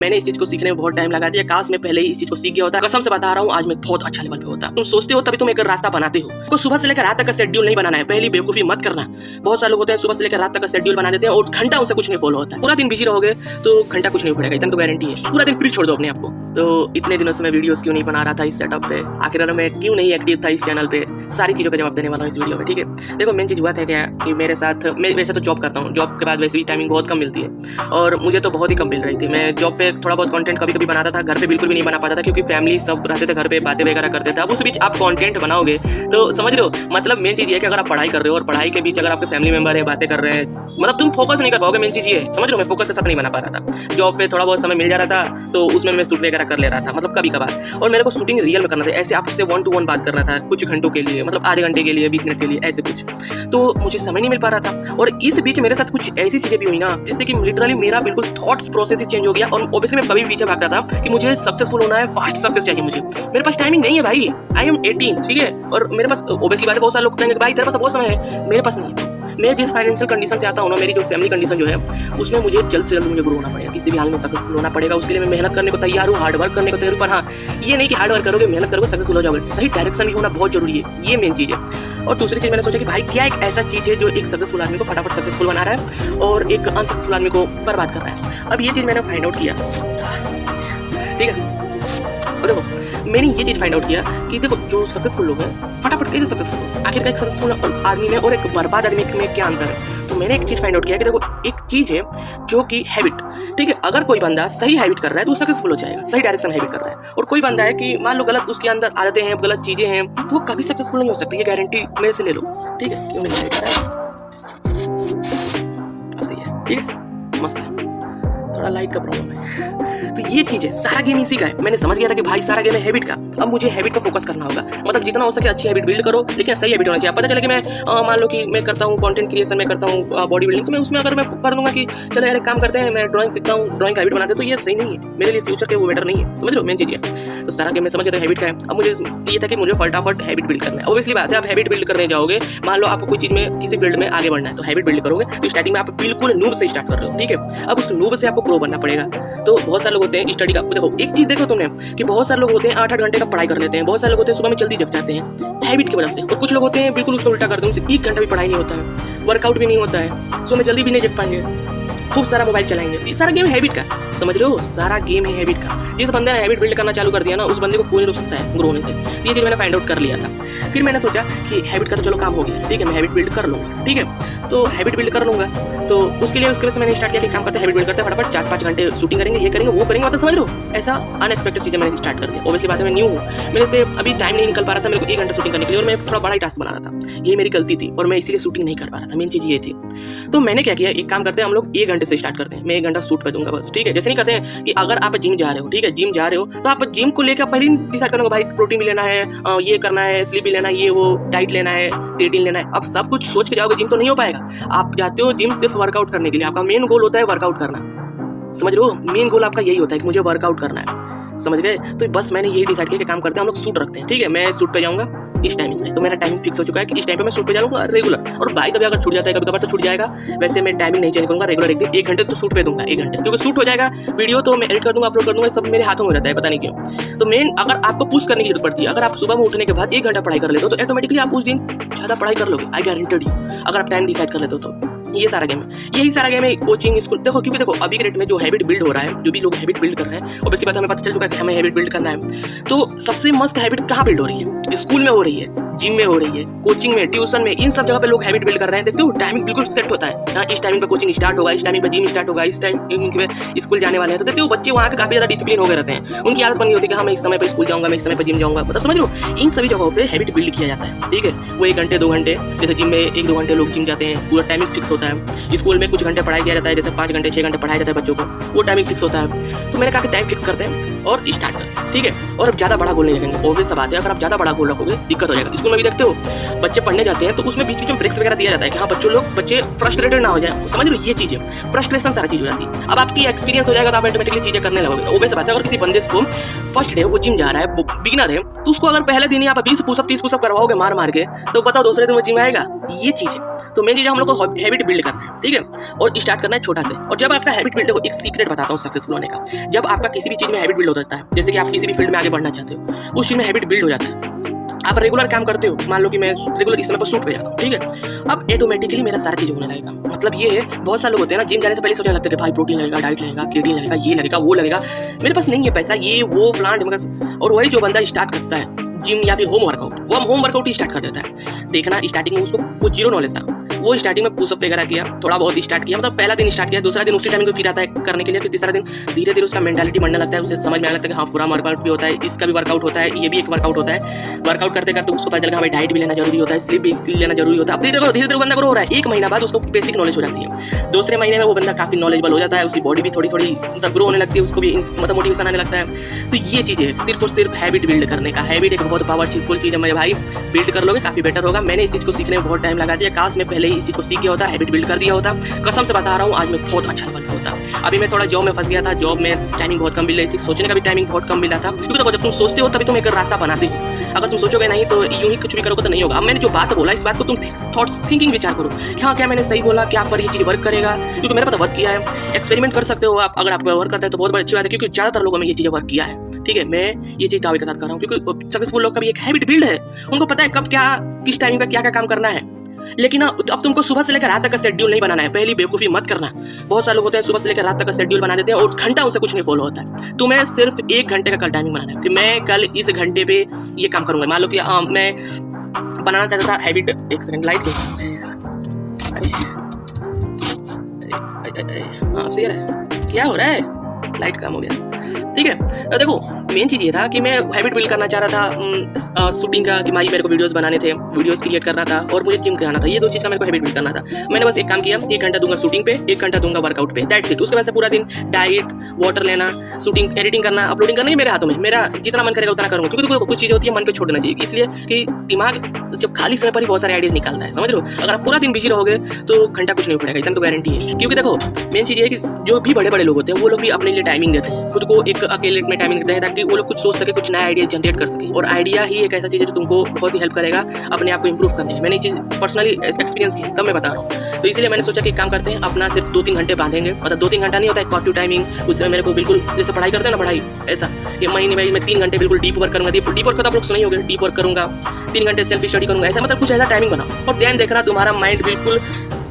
मैंने इस चीज को सीखने में बहुत टाइम लगा दिया। काश मैं पहले ही इस चीज को सीख गया होता। कसम से बता रहा हूँ, आज मैं बहुत अच्छा लेवल पे होता। तुम सोचते हो तभी तुम एक रास्ता बनाते हो। कोई सुबह से लेकर रात तक का शेड्यूल नहीं बनाना है, पहली बेवकूफी मत करना। बहुत सारे लोग होते हैं सुबह से लेकर रात तक का शेड्यूल बना देते हैं और घंटा उनसे कुछ नहीं फॉलो होता। पूरा दिन बिजी रहोगे तो घंटा कुछ नहीं पड़ेगा, इतना तो गारंटी है। पूरा दिन फ्री छोड़ दो अपने आपको। तो इतने दिनों से मैं वीडियोस क्यों नहीं बना रहा था इस सेटअप पे, आखिर मैं क्यों नहीं एक्टिव था इस चैनल पे, सारी चीजों का जवाब देने वाला हूँ इस वीडियो में। ठीक है, देखो मेन चीज हुआ था क्या कि मेरे साथ, मैं वैसे तो जॉब करता हूँ, जॉब के बाद वैसे भी टाइमिंग बहुत कम मिलती है और मुझे तो बहुत ही कम मिल रही थी। मैं जॉब पे थोड़ा बहुत कंटेंट कभी कभी बनाता था, घर पे बिल्कुल भी नहीं बना पाता था क्योंकि फैमिली सब रहते थे घर पे, बातें वगैरह करते थे। अब उस बीच आप कंटेंट बनाओगे तो समझ रहे हो, मतलब मेन चीज ये है कि अगर आप पढ़ाई कर रहे हो और पढ़ाई के बीच अगर आपके फैमिली मेंबर है, बातें कर रहे हैं, मतलब तुम फोकस नहीं कर पाओगे। मेन चीज ये है, समझ रहे हो, मैं फोकस के साथ नहीं बना पा रहा था। जॉब पे थोड़ा बहुत समय मिल जा रहा था तो उसमें मैं शूट वगैरह कर ले रहा था, मतलब कभी कभार। और मेरे को शूटिंग रियल में करना था, ऐसे आपसे 1 to 1 बात करना था कुछ घंटों के लिए, मतलब आधे घंटे के लिए, 20 मिनट के लिए, ऐसे कुछ। तो मुझे समय नहीं मिल पा रहा था और इस बीच मेरे साथ कुछ ऐसी चीजें भी हुई ना जिससे कि लिटरली मेरा बिल्कुल थॉट्स प्रोसेस ही चेंज हो गया। और ऑब्वियसली मैं कभी पीछे भागता था कि मुझे सक्सेसफुल होना है, फास्ट सक्सेस चाहिए मुझे। मेरे पास टाइमिंग नहीं है भाई, आई एम 18, ठीक है, और मेरे पास ऑब्वियसली बात है, बहुत सारे लोग कहेंगे भाई तेरे पास बहुत समय है, मेरे पास नहीं है। मैं जिस फाइनेंशियल कंडीशन से आता हूँ ना, मेरी जो फैमिली कंडीशन जो है, उसमें मुझे जल्द से जल्द मुझे ग्रो होना पड़ेगा, किसी भी हाल में सक्सेसफुल होना पड़ेगा। उसके लिए मैं मेहनत करने को तैयार हूँ, हार्ड वर्क करने को तैयार हूँ। पर हाँ, ये नहीं कि हार्ड वर्क करोगे, मेहनत करोगे, सक्सेसफुल हो जाओगे। सही डायरेक्शन भी होना बहुत जरूरी है, ये मेन चीज़ है। और दूसरी चीज़ मैंने सोचा कि भाई क्या एक ऐसा चीज़ है जो एक सक्सेसफुल आदमी को फटाफट सक्सेसफुल बना रहा है और एक अनसक्सेसफुल आदमी को बर्बाद कर रहा है। अब ये चीज़ मैंने फाइंड आउट किया, ठीक है। और देखो मैंने ये चीज़ फाइंड आउट किया कि देखो जो सक्सेसफुल लोग हैं फटाफट कैसे सक्सेसफुल हो, आखिर का एक सक्सेसफुल आदमी में और एक बर्बाद आदमी में क्या अंतर है। तो मैंने एक चीज़ फाइंड आउट किया कि देखो एक चीज़ है जो कि हैबिट, ठीक है, अगर कोई बंदा सही हैबिट कर रहा है तो वो सक्सेसफुल हो जाएगा, सही डायरेक्शन हैबिट कर रहा है। और कोई बंदा है कि मान लो गलत उसके अंदर आदतें हैं, गलत चीज़ें हैं, तो वो कभी सक्सेसफुल नहीं हो सकती, ये गारंटी मेरे से ले लो, ठीक है। क्यों नहीं अब सही है, ठीक है, मस्त है, थोड़ा लाइट का प्रॉब्लम है। तो ये चीज़ है, सारा गेम इसी का है। मैंने समझ गया था कि भाई सारा गेम है हैबिट का, अब मुझे हैबिट का फोकस करना होगा। मतलब जितना हो सके अच्छी हैबिट बिल्ड करो, लेकिन सही हैबिट होना चाहिए। पता चले कि मैं मान लो कि मैं करता हूँ कंटेंट क्रिएशन, मैं करता हूँ बॉडी बिल्डिंग, तो मैं उसमें अगर मैं कर दूंगा कि चलो यार एक काम करते हैं, मैं ड्राइंग सीखता हूँ, ड्राइंग का हैबिट बनाते हैं, तो ये सही नहीं है मेरे लिए, फ्यूचर के वो बेटर नहीं है, समझ लो मेन चीज़ है। तो सारा गेम में समझ गया था हैबिट का है। अब मुझे ये था कि मुझे फटाफट हैबिट बिल्ड करना है। ऑब्वियसली बात है, आप हैबिट बिल्ड करने जाओगे, मान लो आपको कोई चीज़ में किसी फील्ड में आगे बढ़ना है तो हैबिट बिल्ड करोगे, तो स्टार्टिंग में आप बिल्कुल नूब से स्टार्ट कर रहे हो, ठीक है। अब उस नूब से आपको प्रो बनना पड़ेगा। तो बहुत सारे लोग होते हैं स्टडी का, देखो एक चीज़ देखो तुमने कि बहुत सारे लोग होते हैं 8-8 घंटे का पढ़ाई कर लेते हैं, बहुत सारे लोग होते हैं सुबह में जल्दी जग जाते हैं हैबिट की वजह से, और कुछ लोग होते हैं बिल्कुल उसको उल्टा करते हैं, उनसे 1 घंटा भी पढ़ाई नहीं होता है, वर्कआउट भी नहीं होता है, सुबह में जल्दी भी नहीं जग पाएंगे, खूब सारा मोबाइल चलाएंगे। ये सारा गेम है हैबिट का, समझ लो, सारा गेम है हैबिट का। जिस बंदे ने हैबिट बिल्ड करना चालू कर दिया ना, उस बंदे को कोई नहीं रोक सकता है ग्रो होने से। ये चीज़ मैंने फाइंड आउट कर लिया था। फिर मैंने सोचा कि हैबिट का तो चलो काम हो गया, ठीक है, मैं हैबिट बिल्ड कर लूँगा, ठीक है। तो हैबिट बिल्ड कर लूँगा, तो उसके लिए उसके वजह से मैंने स्टार्ट किया कि काम करते हैं, हैबिट बिल्ड करते हैं, फटाफट 4-5 घंटे शूटिंग करेंगे, ये करेंगे, वो करेंगे, मतलब समझ लो ऐसा अनएक्सपेक्टेड चीज़ें मैंने स्टार्ट कर दिया। ऑब्वियसली बात है, मैं न्यू हूँ, मेरे से अभी टाइम नहीं निकल पा रहा था मेरे को 1 घंटा शूटिंग करने के लिए, और मैं थोड़ा बड़ा ही टास्क बना रहा था, ये मेरी गलती थी और मैं इसीलिए शूटिंग नहीं कर पा रहा था, मेन चीज़ ये थी। तो मैंने क्या किया, एक काम करते हैं हम लोग 1 घंटे से स्टार्ट करते हैं, मैं 1 घंटा शूट पे दूंगा बस, ठीक है। जैसे नहीं कहते हैं कि अगर आप जिम जा रहे हो, ठीक है, जिम जा रहे हो तो आप जिम को लेकर पहले डिसाइड करोगे भाई प्रोटीन भी लेना है, ये करना है, स्लीप भी लेना है, ये वो डाइट लेना है, क्रिएटिन लेना है। अब सब कुछ सोच के जाओगे जिम तो नहीं हो पाएगा। आप जाते हो जिम सिर्फ वर्कआउट करने के लिए, आपका मेन गोल होता है वर्कआउट करना, समझ लो, मेन गोल आपका यही होता है कि मुझे वर्कआउट करना है, समझ गए। तो बस मैंने यही डिसाइड किया कि काम करते हैं हम लोग शूट रखते हैं, ठीक है, मैं शूट पे जाऊंगा इस टाइमिंग में। तो मेरा टाइमिंग फिक्स हो चुका है कि इस टाइम पे मैं शूट पे जाऊंगा रेगुलर, और बाई कभी अगर छूट जाता है कभी कभार तो छूट जाएगा, वैसे मैं टाइमिंग नहीं चेंज करूंगा, रेगुलर 1 घंटे तो शूट पे दूंगा, 1 घंटे, क्योंकि शूट हो जाएगा, वीडियो तो मैं एडिट कर दूंगा, अपलोड कर दूंगा, सब मेरे हाथों में रहता है, पता नहीं क्यों। तो मेन अगर आपको पुश करने की जरूरत पड़ती है, अगर आप सुबह में उठने के बाद 1 घंटा पढ़ाई कर लेते हो तो ऑटोमेटिकली आप उस दिन ज़्यादा पढ़ाई कर लोगे, आई गारंटेड यू, अगर आप टाइम डिसाइड कर लेते हो तो। ये सारा गेम है, यही सारा गेम है कोचिंग स्कूल। देखो क्योंकि देखो अभी के डेट में जो हैबिट बिल्ड हो रहा है, जो भी लोग हैबिट बिल्ड कर रहे हैं, और इसकी बात हमें पता चल चुका है कि हमें हैबिट बिल्ड करना है, तो सबसे मस्त हैबिट कहाँ बिल्ड हो रही है, स्कूल में हो रही है, जिम में हो रही है, कोचिंग में, ट्यूशन में, इन सब जगह पे लोग हैबिट बिल्ड कर रहे हैं। देखते हो टाइमिंग बिल्कुल सेट होता है, हाँ इस टाइमिंग पे कोचिंग स्टार्ट होगा, इस टाइमिंग पे जिम स्टार्ट होगा, इस टाइमिंग पे स्कूल जाने वाले हैं। तो देखते हो बच्चे वहाँ के काफी ज्यादा डिसिप्लिन हो गए रहते हैं, उनकी आदत बनी होती है कि हाँ मैं इस समय पे स्कूल जाऊंगा, मैं इस समय पे जिम जाऊंगा, मतलब समझ लो इन सभी जगहों पे हैबिट बिल्ड किया जाता है, ठीक है। वो 1 घंटे 2 घंटे, जैसे जिम में 1-2 घंटे लोग जिम जाते हैं, पूरा टाइमिंग फिक्स होता है। स्कूल में कुछ घंटे पढ़ाई किया जाता है, जैसे 5 घंटे 6 घंटे पढ़ाया जाता है बच्चों को, वो टाइमिंग फिक्स होता है। तो मैंने कहा कि टाइम फिक्स करते हैं और स्टार्ट करते हैं, ठीक है। और अब ज़्यादा बड़ा गोल नहीं रखेंगे, ऑब्वियस सा बात है, अगर आप ज़्यादा बड़ा गोल रखोगे दिक्कत हो जाएगा। स्कूल में भी देखते हो बच्चे पढ़ने जाते हैं तो उसमें बीच बीच में ब्रेक्स वगैरह दिया जाता है कि हाँ बच्चे फ्रस्ट्रेटेड ना हो जाए, समझ लो ये चीज़ है, फ्रस्ट्रेशन सारा चीज़ हो जाती है। अब आपकी एक्सपीरियंस हो जाएगा तो आप ऑटोमेटिकली चीज़ें करने लगोगे। ऑब्वियस बात है, अगर किसी बंदे को फर्स्ट डे वो जिम जा रहा है, बिगिनर है, तो उसको अगर पहले दिन ही आप 20 पुशअप 30 पुशअप करवाओगे मार मार के, तो बताओ दूसरे दिन वो जिम आएगा, ये चीज़ है। तो मेन चीज़ है हम लोग को हैबिट बिल्ड करना है, ठीक है, और स्टार्ट करना है छोटा से। और जब आपका हैबिट बिल्ड हो, एक सीक्रेट बताता हूँ सक्सेसफुल होने का। जब आपका किसी भी चीज़ में हैबिट बिल्ड हो जाता है, जैसे कि आप किसी भी फील्ड में आगे बढ़ना चाहते हो, उस चीज़ में हैबिट बिल्ड हो जाता है। आप रेगुलर काम करते हो, मान लो कि मैं रेगुलर इस समय पर शूट पे जाता हूँ, ठीक है, अब ऑटोमेटिकली मेरा सारा चीज़ होने लगेगा। मतलब ये है, बहुत सारे लोग होते हैं ना, जिम जाने से पहले सोचने लगते हैं कि भाई प्रोटीन लगेगा, डाइट लगेगा, क्रिएटिन लगेगा, ये लगेगा, वो लगेगा। मेरे पास नहीं है पैसा, ये वो प्लांट मगर। और वही जो बंदा स्टार्ट करता है जिम या फिर होम वर्कआउट, वो होम वर्कआउट ही स्टार्ट कर देता है। देखना स्टार्टिंग में उसको कुछ जीरो नॉलेज था, वो स्टार्टिंग में पुशअप वगैरह किया, थोड़ा बहुत स्टार्ट किया, मतलब पहला दिन स्टार्ट किया, दूसरा दिन उसी टाइम को फिर आता है करने के लिए, फिर तीसरा दिन धीरे धीरे उसका मेंटालिटी बनने लगता है, उसे समझ में आने लगता है कि हाँ पूरा वर्कआउट भी होता है, इसका भी वर्कआउट होता है, ये भी एक वर्कआउट होता है। वर्कआउट करते करते उसको पता चलेगा हाँ भाई डाइट भी लेना जरूरी होता है, स्लीप भी लेना जरूरी होता है। अब धीरे धीरे बंदा को हो रहा है, एक महीना बाद उसको बेसिक नॉलेज हो जाती है, दूसरे महीने में वो बंदा काफी नॉलेजेबल हो जाता है, उसकी बॉडी भी थोड़ी थोड़ी मतलब ग्रो होने लगती है, उसको भी मतलब मोटिवेशन आने लगता है। तो ये चीज़ है सिर्फ और सिर्फ हैबिट बिल्ड करने का। हैबिट एक बहुत पावरफुल चीज़ है मेरे भाई, बिल्ड कर लोगे काफी बेटर होगा। मैंने इस चीज़ को सीखने में बहुत टाइम लगा दिया, काश मैं पहले ही इस चीज़ को सीख गया होता, हैबिट बिल्ड कर दिया होता। कसम से बता रहा हूँ, आज मैं बहुत अच्छा बन होता। अभी मैं थोड़ा जॉब में फंस गया था, जॉब में टाइमिंग बहुत कम मिल रही थी, सोचने का भी टाइमिंग बहुत कम मिला था, क्योंकि देखो जब तुम सोचते हो तभी तुम एक रास्ता बनाते हो। अगर तुम सोचोगे नहीं तो यूं ही कुछ भी करोगे तो नहीं होगा। अब मैंने जो बात बोला इस बात को तुम थॉट्स थिंकिंग विचार करो, हाँ क्या मैंने सही बोला, क्या पर ये चीज़ वर्क करेगा, क्योंकि मेरे पास वर्क किया है। एक्सपेरिमेंट कर सकते हो आप, अगर आप वर्क करते हैं तो बहुत बड़ी अच्छी बात है, क्योंकि ज़्यादातर लोगों में ये चीज़ें वर्क किया है, ठीक है। मैं ये चीज़ दावे के साथ कर रहा हूँ, क्योंकि सक्सेसफुल लोग का भी एक हैबिट बिल्ड है, उनको पता है कब क्या किस टाइमिंग पर क्या क्या काम करना है। लेकिन अब तुमको सुबह से लेकर रात तक का शेड्यूल नहीं बनाना है, पहली बेवकूफ़ी मत करना। बहुत सारे लोग होते हैं सुबह से लेकर रात तक का शेड्यूल बना देते हैं और घंटा उनसे कुछ नहीं फॉलो होता है। तुम्हें सिर्फ 1 घंटे का कल टाइमिंग बनाना है कि मैं कल इस घंटे पे ये काम करूंगा। मान लो कि मैं बनाना चाहता था हैबिट, एक सेकंड लाइट सही है, क्या हो रहा है, लाइट काम हो गया, ठीक है। देखो मेन चीज़ ये था कि मैं हैबिट बिल्ड करना चाह रहा था शूटिंग का, कि भाई मेरे को वीडियोस बनाने थे, वीडियोस क्रिएट करना था, और मुझे जिम कराना था। ये दो चीज़ का मेरे को हैबिट बिल्ड करना था। मैंने बस एक काम किया, 1 घंटा दूंगा शूटिंग पे, 1 घंटा दूंगा वर्कआउट पे, दैट्स इट। उसके बाद से पूरा दिन डाइट, वाटर लेना, शूटिंग, एडिटिंग करना, अपलोडिंग करना, मेरे हाथों में, मेरा जितना मन करेगा उतना करूँगा। क्योंकि कुछ चीज़ें होती है मन पे छोड़ना चाहिए, इसलिए कि दिमाग जब खाली समय पर ही बहुत सारे आइडियाज निकालता है, समझ लो। अगर आप पूरा दिन बिजी रहोगे तो घंटा कुछ नहीं पड़ेगा, इतना तो गारंटी है। क्योंकि देखो मेन चीज़ ये है कि जो भी बड़े बड़े लोग होते हैं वो लोग भी अपने लिए टाइमिंग देते हैं, खुद को एक अकेले में टाइमिंग देते हैं, ताकि वो लोग कुछ सोच सके, कुछ नया आइडिया जनरेट कर सके। और आइडिया ही एक ऐसा चीज़ है जो तुमको बहुत ही हेल्प करेगा अपने आप को इंप्रूव करने में। मैंने ये चीज़ पर्सनली एक्सपीरियंस की, तब मैं बता रहा हूँ। तो इसलिए मैंने सोचा कि काम करते हैं, अपना सिर्फ 2-3 घंटे बांधेंगे, मतलब 2-3 घंटा नहीं होता है कर्फ्यू टाइमिंग, उसमें मेरे को बिल्कुल जैसे पढ़ाई करते हैं ना, पढ़ाई ऐसा कि महीने में मैं 3 घंटे बिल्कुल डीप वर्क करूँगा। डीप वर्क का तो आप लोग सुने ही होंगे, डीप वर्क करूँगा, 3 घंटे सेल्फ स्टडी करूँगा, ऐसा मतलब कुछ ऐसा टाइमिंग बनाओ। और ध्यान देखना तुम्हारा माइंड बिल्कुल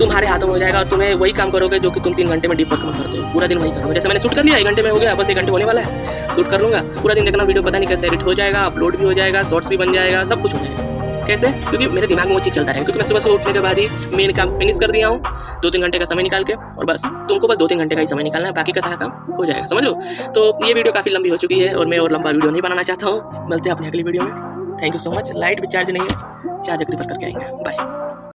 तुम्हारे हाथों में हो जाएगा और तुम्हें वही काम करोगे जो कि तुम 3 घंटे में डीप वर्क में करते हो। पूरा दिन वही करोगे, जैसे मैंने शूट कर लिया 1 घंटे में हो गया, बस 1 घंटे होने वाला है, शूट कर लूँगा। पूरा दिन देखना वीडियो पता नहीं कैसे एडिट हो जाएगा, अपलोड भी हो जाएगा, शॉर्ट्स भी बन जाएगा, सब कुछ हो जाएगा। कैसे? क्योंकि मेरे दिमाग में वो चीज़ चलता रहेगा, क्योंकि मैं सुबह से उठने के बाद ही मेन काम फिनिश कर दिया हूँ 2-3 घंटे का समय निकाल के, और बस तुमको बस 2-3 घंटे का ही समय निकालना है, बाकी का सारा काम हो जाएगा, समझ लो। तो ये वीडियो काफ़ी लंबी हो चुकी है और मैं और लंबा वीडियो नहीं बनाना चाहता हूँ। मिलते हैं अपनी अगली वीडियो में। Thank you so much. Light भी चार्ज नहीं है, चार्ज अगली बार करके आएंगे। बाय।